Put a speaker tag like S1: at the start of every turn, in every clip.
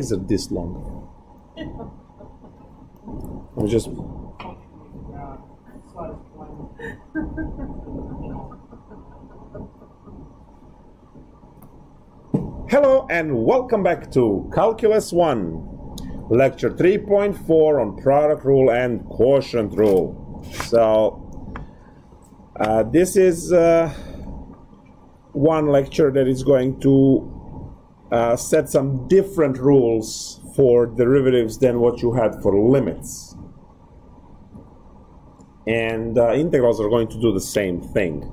S1: is it this long? I'm just... Hello and welcome back to Calculus 1, lecture 3.4 on product rule and quotient rule. So this is one lecture that is going to set some different rules for derivatives than what you had for limits. And integrals are going to do the same thing.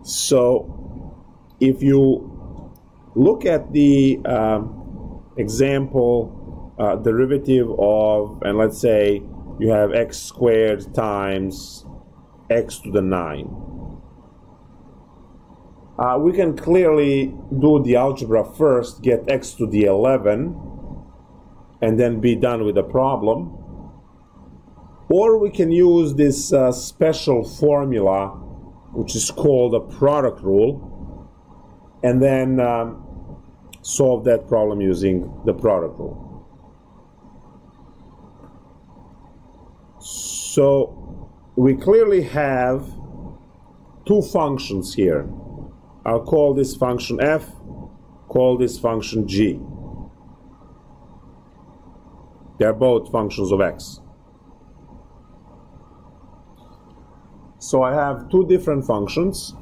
S1: So if you look at the example derivative of, and let's say you have x squared times x to the 9. We can clearly do the algebra first, get x to the 11, and then be done with the problem. Or we can use this special formula, which is called a product rule, and then solve that problem using the product rule. So we clearly have two functions here. I'll call this function f, call this function g. They're both functions of x. So I have two different functions,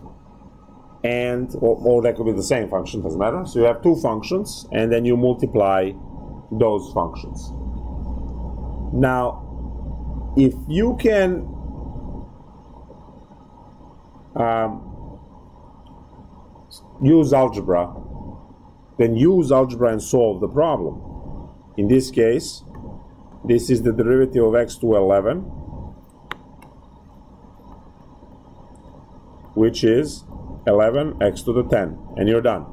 S1: and or that could be the same function, doesn't matter. So you have two functions, and then you multiply those functions. Now, if you can use algebra, then use algebra and solve the problem. In this case, this is the derivative of x to 11, which is 11 x to the 10, and you're done.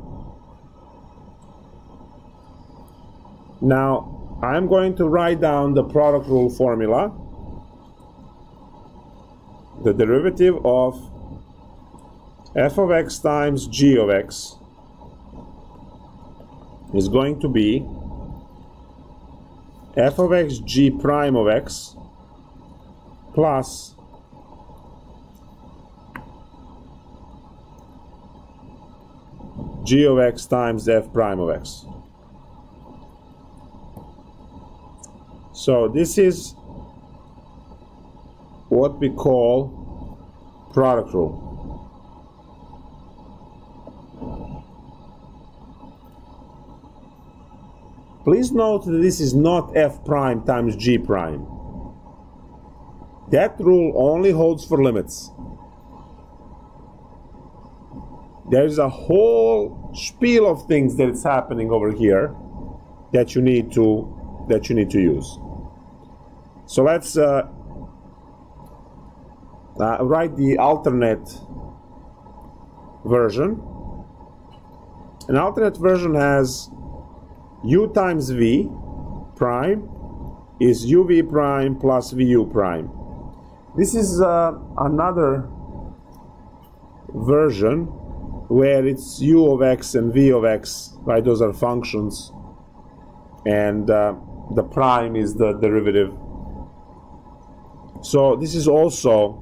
S1: Now, I'm going to write down the product rule formula. The derivative of f of x times g of x is going to be f of x g prime of x plus g of x times f prime of x. So this is what we call product rule. Please note that this is not f prime times g prime. That rule only holds for limits. There's a whole spiel of things that is happening over here that you need to use. So let's write the alternate version. An alternate version has u times v prime is uv prime plus vu prime. This is another version where it's u of x and v of x, right? Those are functions, and the prime is the derivative. So this is also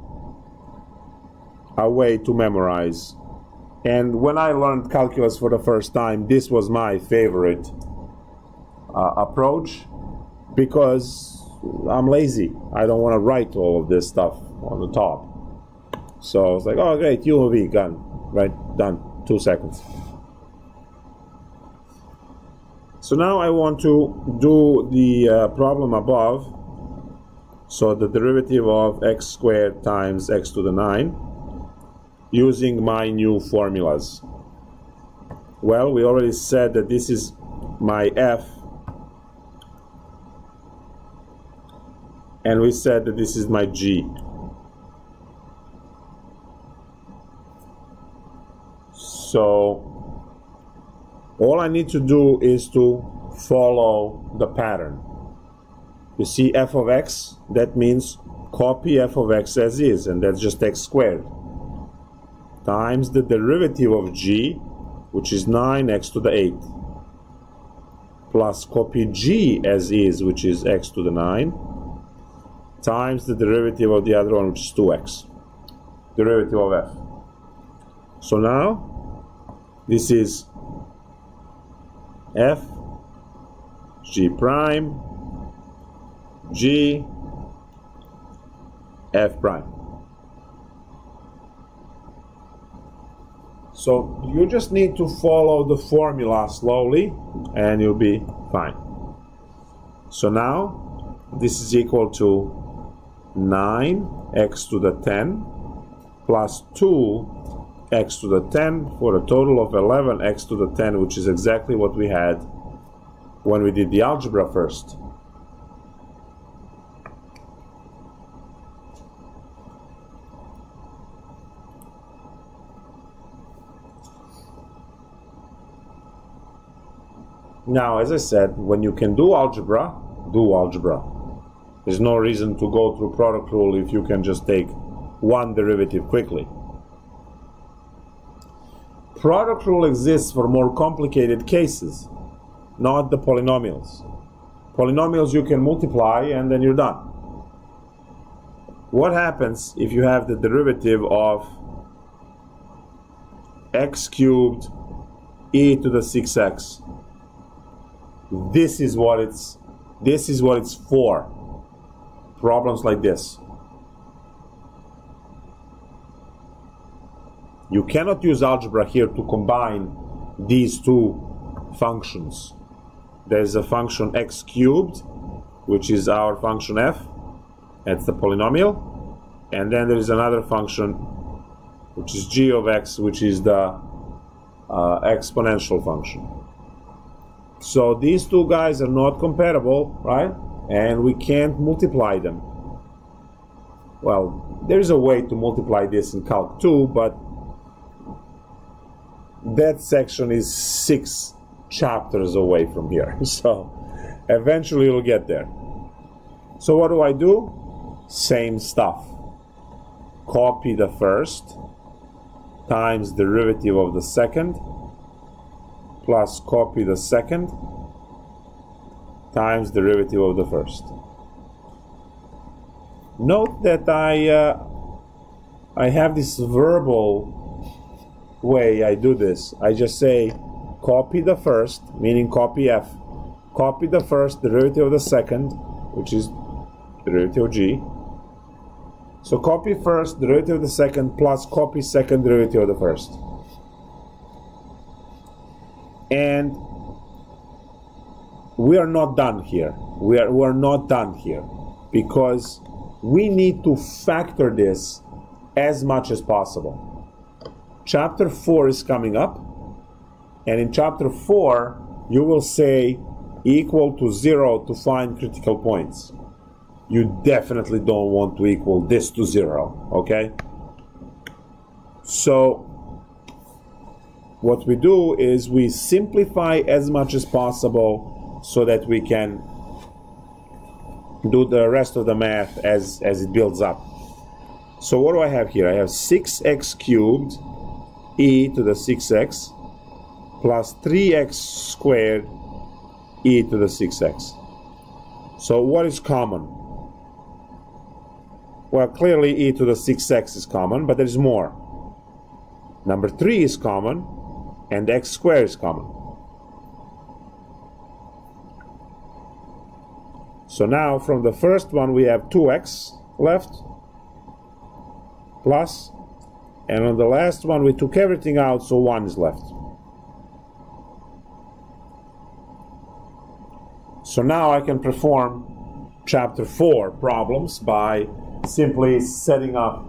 S1: a way to memorize. And when I learned calculus for the first time, this was my favorite approach, because I'm lazy. I don't want to write all of this stuff on the top. So it's like, oh great, u of v, gone, right, done, 2 seconds. So now I want to do the problem above. So the derivative of x squared times x to the 9 using my new formulas. Well, we already said that this is my f, and we said that this is my g. So all I need to do is to follow the pattern. You see f of x, that means copy f of x as is, and that's just x squared, times the derivative of g, which is 9x to the 8. plus copy g as is, which is x to the 9, times the derivative of the other one, which is 2x, derivative of f. So now this is f g prime g f prime. So you just need to follow the formula slowly and you'll be fine. So now this is equal to 9x to the 10 plus 2x to the 10 for a total of 11x to the 10, which is exactly what we had when we did the algebra first. Now, as I said, when you can do algebra, do algebra. There's no reason to go through product rule if you can just take one derivative quickly. Product rule exists for more complicated cases, not the polynomials. Polynomials you can multiply and then you're done. What happens if you have the derivative of x cubed e to the 6x? This is what it's for. Problems like this. You cannot use algebra here to combine these two functions. There's a function x cubed, which is our function f, that's the polynomial, and then there is another function which is g of x, which is the exponential function. So these two guys are not compatible, right? And we can't multiply them. Well, there's a way to multiply this in Calc 2, but that section is 6 chapters away from here. So eventually we'll get there. So what do? Same stuff. Copy the first times derivative of the second plus copy the second times derivative of the first. Note that I have this verbal way I do this. I just say copy the first, meaning copy f, copy the first derivative of the second, which is derivative of g. So copy first derivative of the second plus copy second derivative of the first. And we are not done here. We are not done here because we need to factor this as much as possible. Chapter 4 is coming up, and in chapter 4 you will say equal to 0 to find critical points. You definitely don't want to equal this to 0, okay? So what we do is we simplify as much as possible so that we can do the rest of the math as it builds up. So what do I have here? I have 6x cubed e to the 6x plus 3x squared e to the 6x. So what is common? Well, clearly e to the 6x is common, but there's more. Number 3 is common, and x squared is common. So now from the first one we have 2x left, plus, and on the last one we took everything out, so 1 is left. So now I can perform chapter 4 problems by simply setting up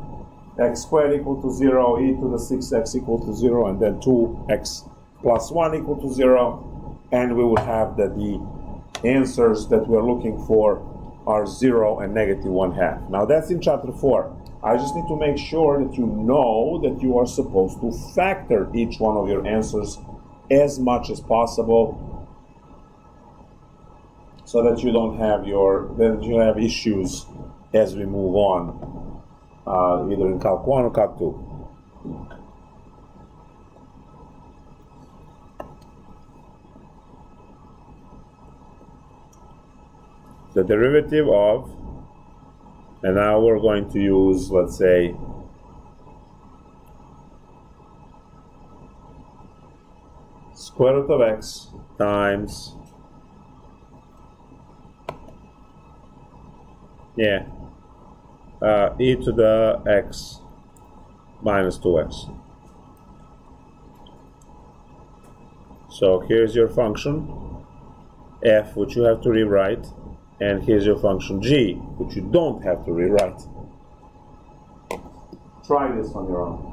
S1: x squared equal to 0, e to the 6x equal to 0, and then 2x plus 1 equal to 0, and we would have that the answers that we're looking for are 0 and -1/2. Now that's in chapter 4. I just need to make sure that you know that you are supposed to factor each one of your answers as much as possible so that you don't have issues as we move on, either in Calc 1 or Calc 2. the derivative of, and now we're going to use, let's say, square root of x times, e to the x minus 2x. So here's your function f, which you have to rewrite, and here's your function g, which you don't have to rewrite. Try this on your own.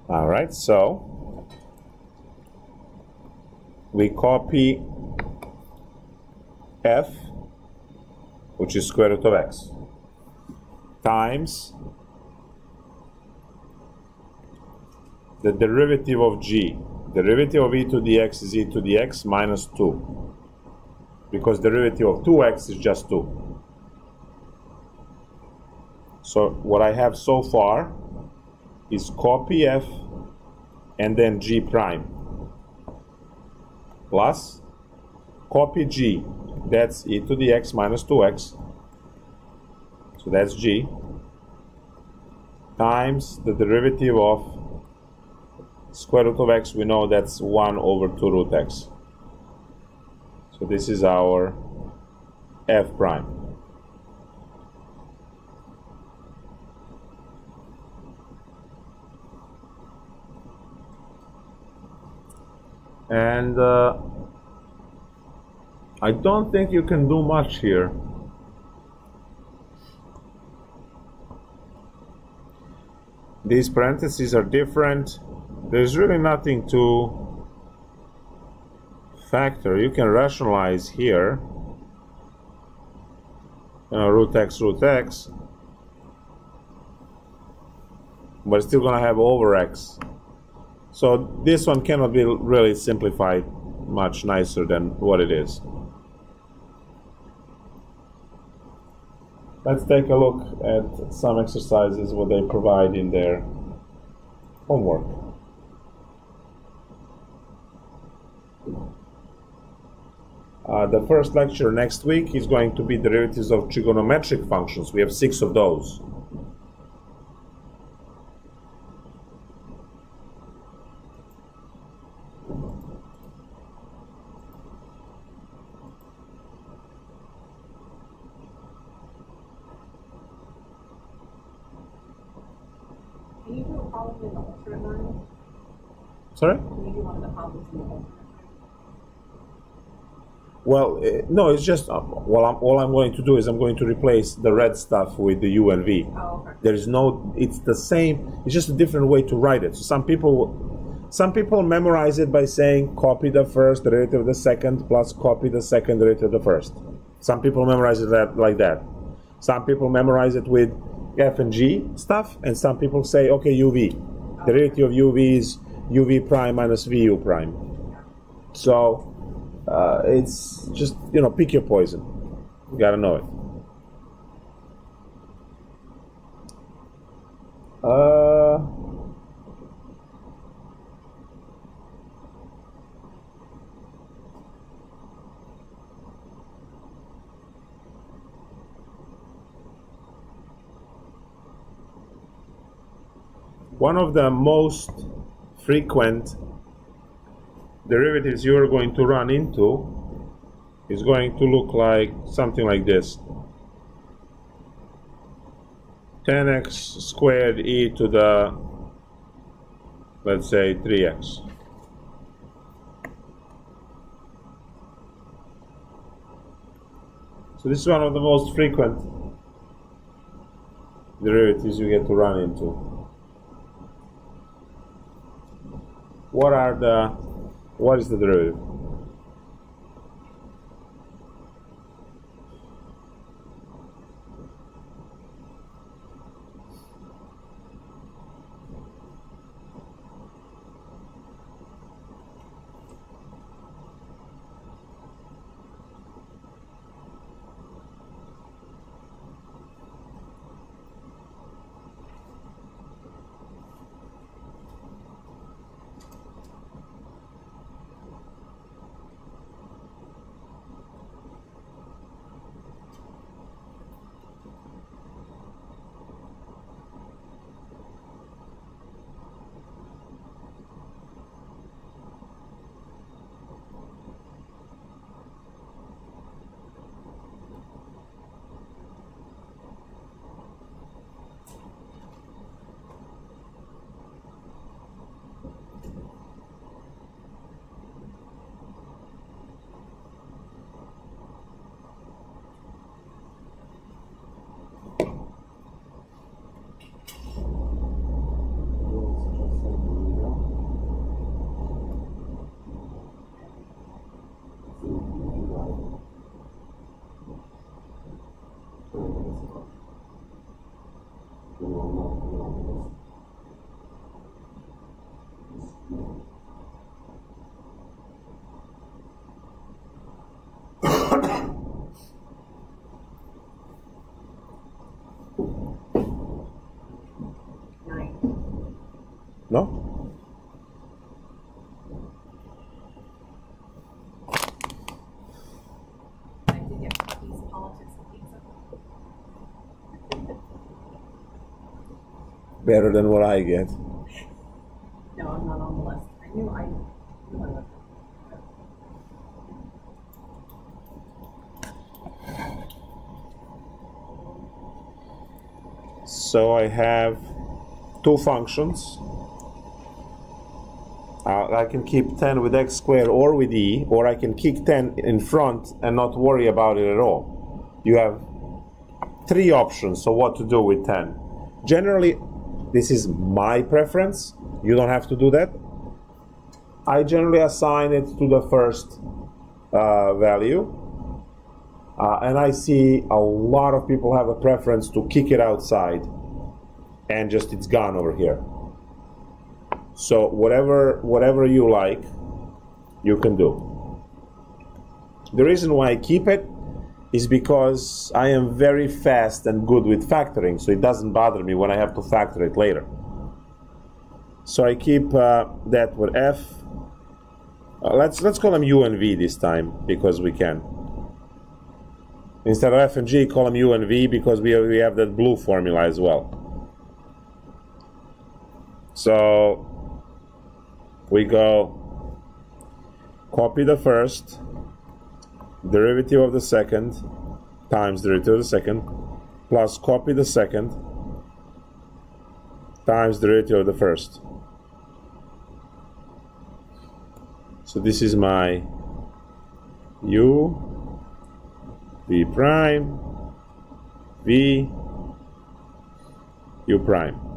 S2: All right, so we copy f, which is square root of x, times
S1: the derivative of g. Derivative of e to the x is e to the x minus 2. Because derivative of 2x is just 2. So what I have so far is copy f and then g prime plus copy g, that's e to the x minus 2x, so that's g, times the derivative of square root of x, we know that's 1 over 2 root x. So this is our f prime. And I don't think you can do much here. These parentheses are different. There's really nothing to factor. You can rationalize here. Root x, but it's still going to have over x. So this one cannot be really simplified much nicer than what it is. Let's take a look at some exercises what they provide in their homework. The first lecture next week is going to be derivatives of trigonometric functions. We have 6 of those.
S3: Can you do a problem in the alternate line?
S1: Sorry?
S3: Can you do one of the problems in the alternate line?
S1: Well, no, it's just, all I'm going to do is I'm going to replace the red stuff with the u and v.
S3: Oh, okay.
S1: There is no, it's the same, it's just a different way to write it. So some people memorize it by saying copy the first derivative of the second plus copy the second derivative of the first. Some people memorize it like that. Some people memorize it with f and g stuff, and some people say, okay, uv. Derivative of uv is uv prime minus vu prime. So it's just, pick your poison. You gotta know it. One of the most frequent derivatives you are going to run into is going to look like something like this. 10x squared e to the, let's say, 3x. So this is one of the most frequent derivatives you get to run into. What is the derivative?
S3: 9.
S1: No?
S3: I did get puppies, politics, and pizza.
S1: Better than what I get.
S3: No, I'm not on the list. I knew I was.
S1: So I have two functions. I can keep 10 with x squared or with e, or I can kick 10 in front and not worry about it at all. You have three options of what to do with 10. Generally, this is my preference. You don't have to do that. I generally assign it to the first value. And I see a lot of people have a preference to kick it outside and just it's gone over here. So whatever you like, you can do. The reason why I keep it is because I am very fast and good with factoring, so it doesn't bother me when I have to factor it later. So I keep that with f. Let's call them u and v this time because we can. Instead of f and g, call them u and v because we have that blue formula as well. So we go copy the first, derivative of the second, times derivative of the second, plus copy the second, times derivative of the first. So this is my u, v prime, v, u prime.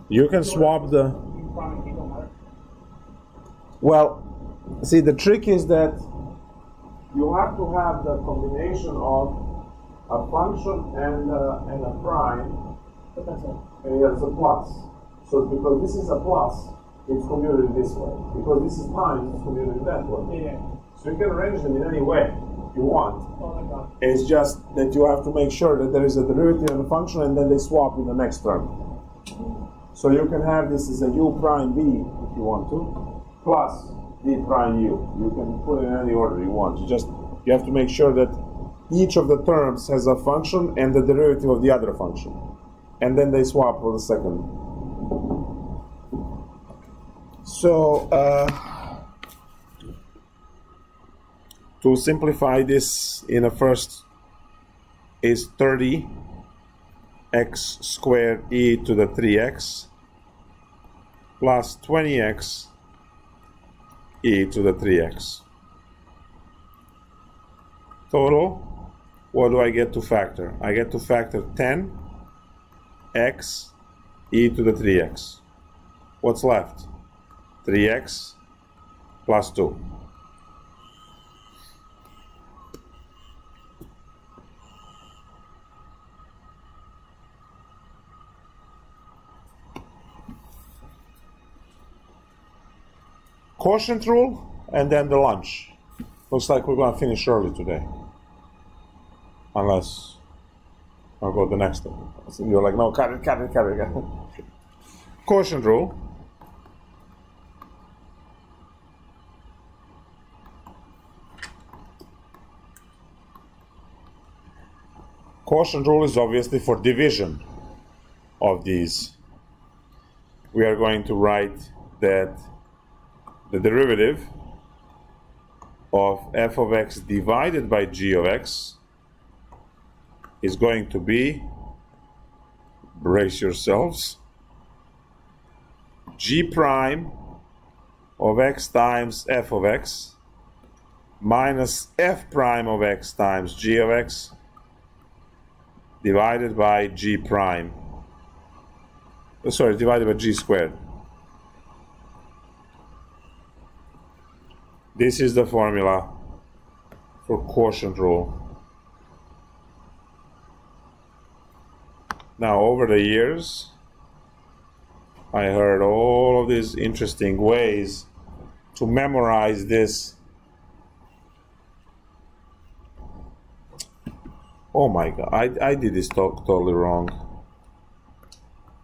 S1: You can swap the... Well, see, the trick is that you have to have the combination of a function and a prime, and it's a plus. So because this is a plus, it's commuted this way. Because this is times, it's commuted that way.
S4: Yeah.
S1: So you can arrange them in any way you want. It's just that you have to make sure that there is a derivative of the function and then they swap in the next term. So you can have this as a u prime v if you want to, plus v prime u. You can put it in any order you want. You have to make sure that each of the terms has a function and the derivative of the other function. And then they swap for the second. So to simplify this in a first is 30 x squared e to the 3x plus 20x e to the 3x. Total, what do I get to factor? I get to factor 10 x e to the 3x. What's left? 3x plus 2. Quotient rule, and then the lunch. Looks like we're going to finish early today. Unless I'll go the next one. So you're like, no, cut it. Quotient rule. Quotient rule is obviously for division of these. We are going to write that the derivative of f of x divided by g of x is going to be, brace yourselves, g prime of x times f of x minus f prime of x times g of x divided by g prime, divided by g squared. This is the formula for quotient rule. Now, over the years, I heard all of these interesting ways to memorize this. Oh my God, I did this totally wrong.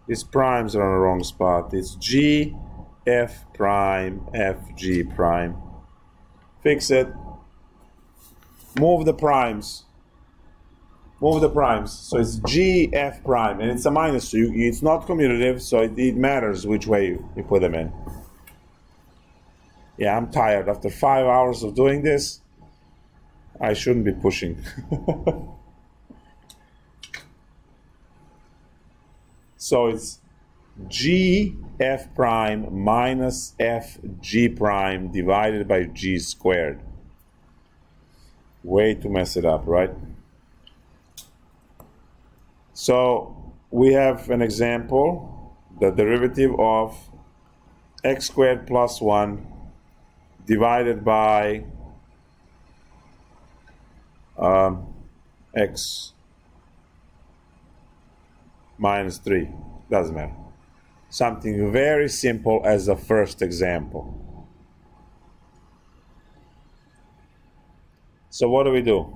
S1: These primes are on the wrong spot. It's G, F prime, F, G prime. Fix it. Move the primes. Move the primes. So it's G, F prime, and it's a minus 2. It's not commutative, so it matters which way you put them in. Yeah, I'm tired. After 5 hours of doing this, I shouldn't be pushing. So it's G, F prime minus F, G prime divided by G squared. Way to mess it up, right? So we have an example, the derivative of x squared plus 1 divided by x minus 3. Doesn't matter. Something very simple as a first example. So what do we do?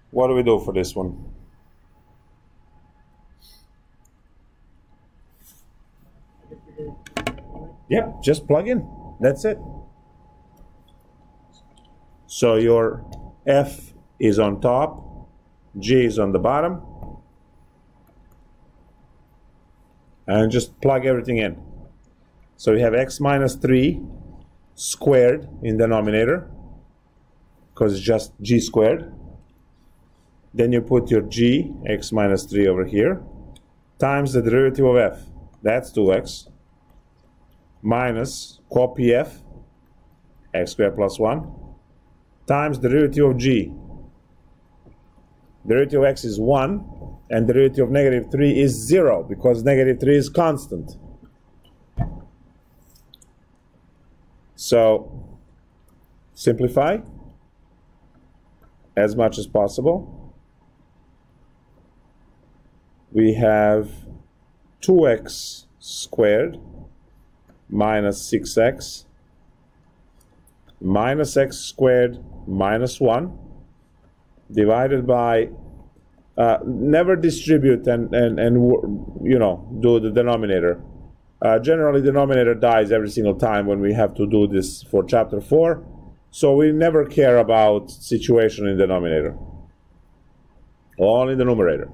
S1: What do we do for this one? Yep, just plug in. That's it. So your F is on top, G is on the bottom, and just plug everything in. So we have x minus 3 squared in denominator, because it's just G squared. Then you put your G, x minus 3 over here, times the derivative of F. That's 2x. Minus copy F, x squared plus 1, times the derivative of G. Derivative of x is 1, and derivative of negative 3 is 0, because negative 3 is constant. So, simplify as much as possible. We have 2x squared minus 6x minus x squared minus 1 divided by, never distribute and you know, do the denominator. Generally, denominator dies every single time when we have to do this for chapter 4, so we never care about situation in denominator, only the numerator.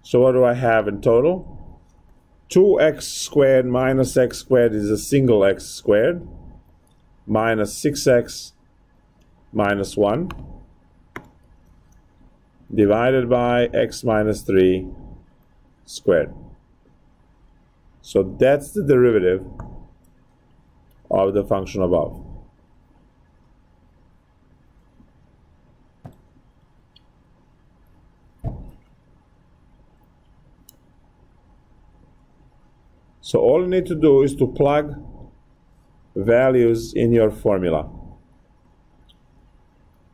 S1: So what do I have in total? 2x squared minus x squared is a single x squared, minus 6x minus 1 divided by x minus 3 squared. So that's the derivative of the function above. So all you need to do is to plug values in your formula.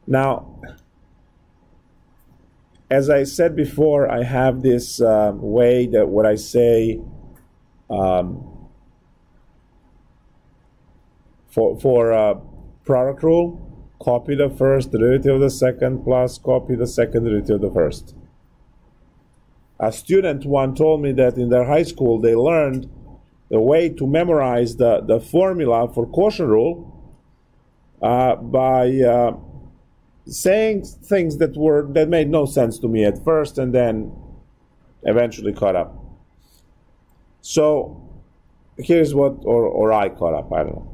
S1: Now, as I said before, I have this way that what I say for product rule, copy the first derivative of the second plus copy the second derivative of the first. A student once told me that in their high school they learned the way to memorize the formula for quotient rule by saying things that made no sense to me at first and then eventually caught up. So here's what, or I caught up, I don't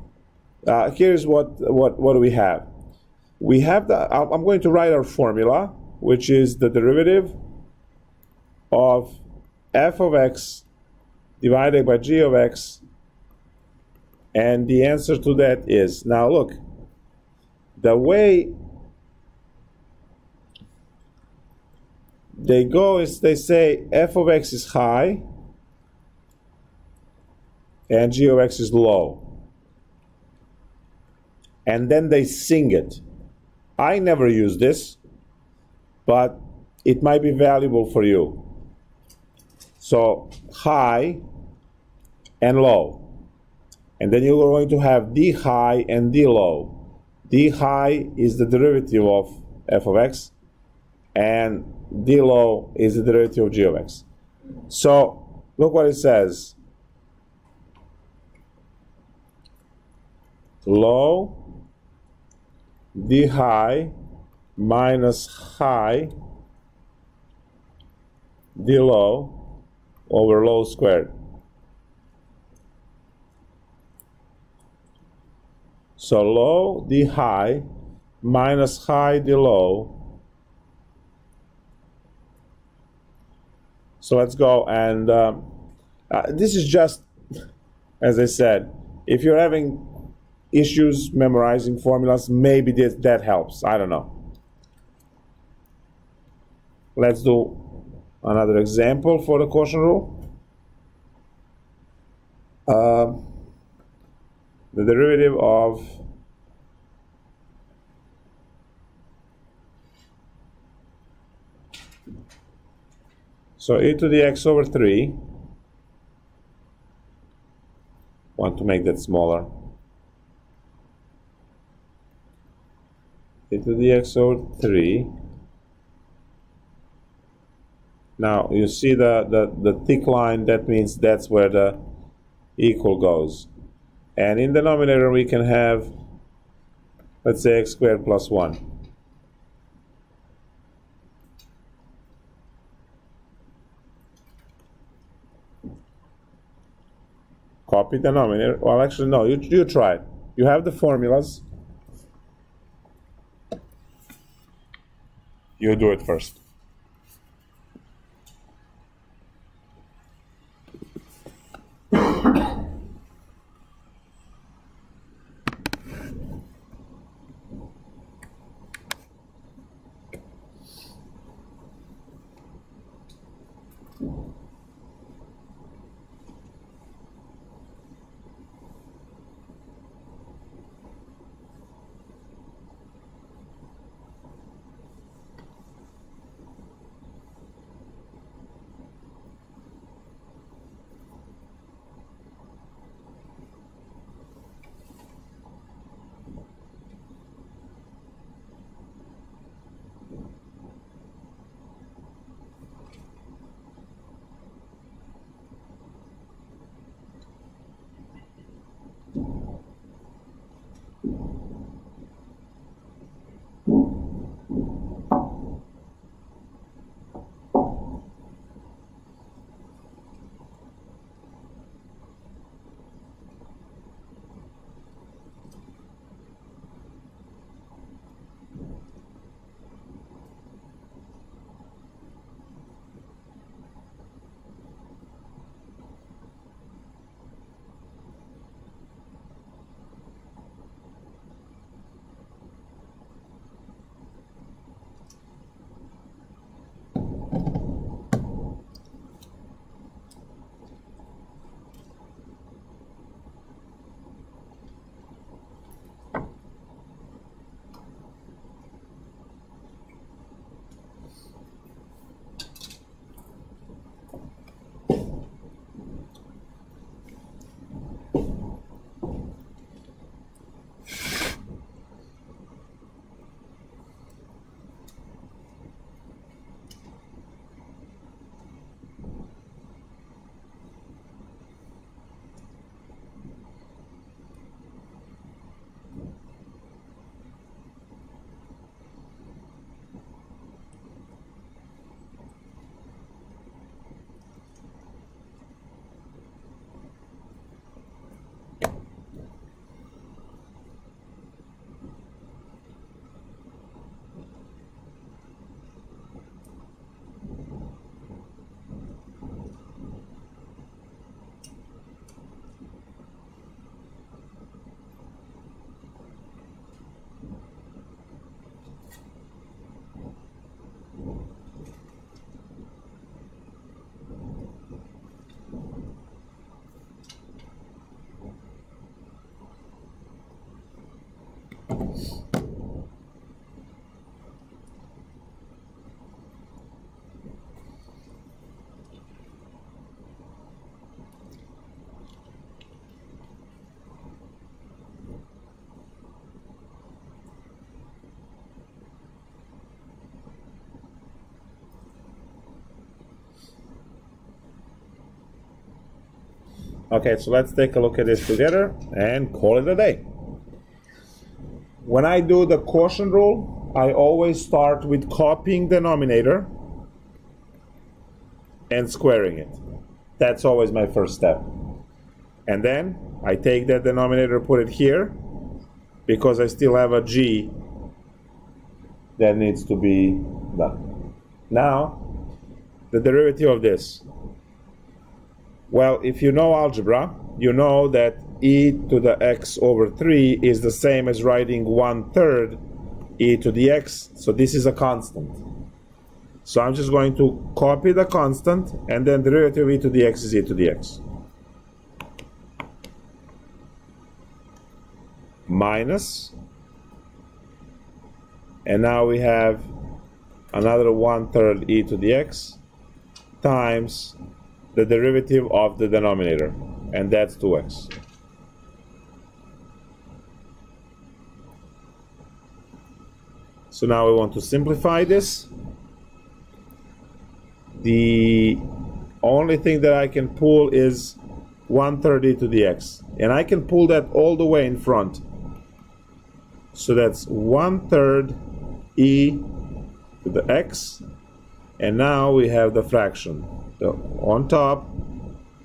S1: know. Here's what do we have? We have I'm going to write our formula, which is the derivative of f of x divided by g of x, and the answer to that is, now look, the way they go is they say f of x is high and g of x is low, and then they sing it. I never use this, but it might be valuable for you. So high and low. And then you're going to have d high and d low. D high is the derivative of f of x, and d low is the derivative of g of x. So look what it says. Low d high minus high d low over low squared. So low d high minus high d low. So let's go, and this is just, as I said, if you're having issues memorizing formulas, maybe that helps. I don't know. Let's do another example for the quotient rule. The derivative of e to the x over 3, want to make that smaller, e to the x over 3. Now you see the thick line, that means that's where the equal goes. And in the denominator we can have, let's say, x squared plus 1. Copy the denominator. Well, actually, no, you try it. You have the formulas. You do it first. Okay, so let's take a look at this together and call it a day. When I do the quotient rule, I always start with copying the denominator and squaring it. That's always my first step. And then I take that denominator, put it here, because I still have a g that needs to be done. Now, the derivative of this. Well, if you know algebra, you know that e to the x over 3 is the same as writing 1/3 e to the x, so this is a constant. So I'm just going to copy the constant, and then derivative of e to the x is e to the x. Minus, and now we have another 1/3 e to the x times the derivative of the denominator, and that's 2x. So now we want to simplify this. The only thing that I can pull is 1/3 e to the x, and I can pull that all the way in front. So that's 1/3 e to the x, and now we have the fraction. So on top,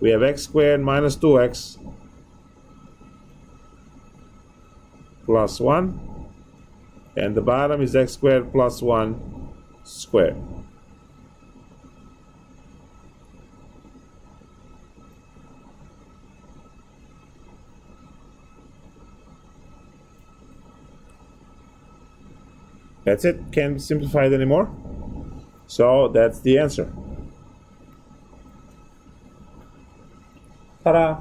S1: we have x squared minus 2x plus 1, and the bottom is x squared plus 1 squared. That's it. Can't simplify it anymore. So that's the answer. Ta-da!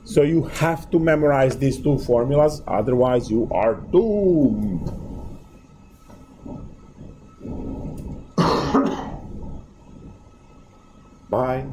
S1: So you have to memorize these two formulas, otherwise you are doomed. Bye.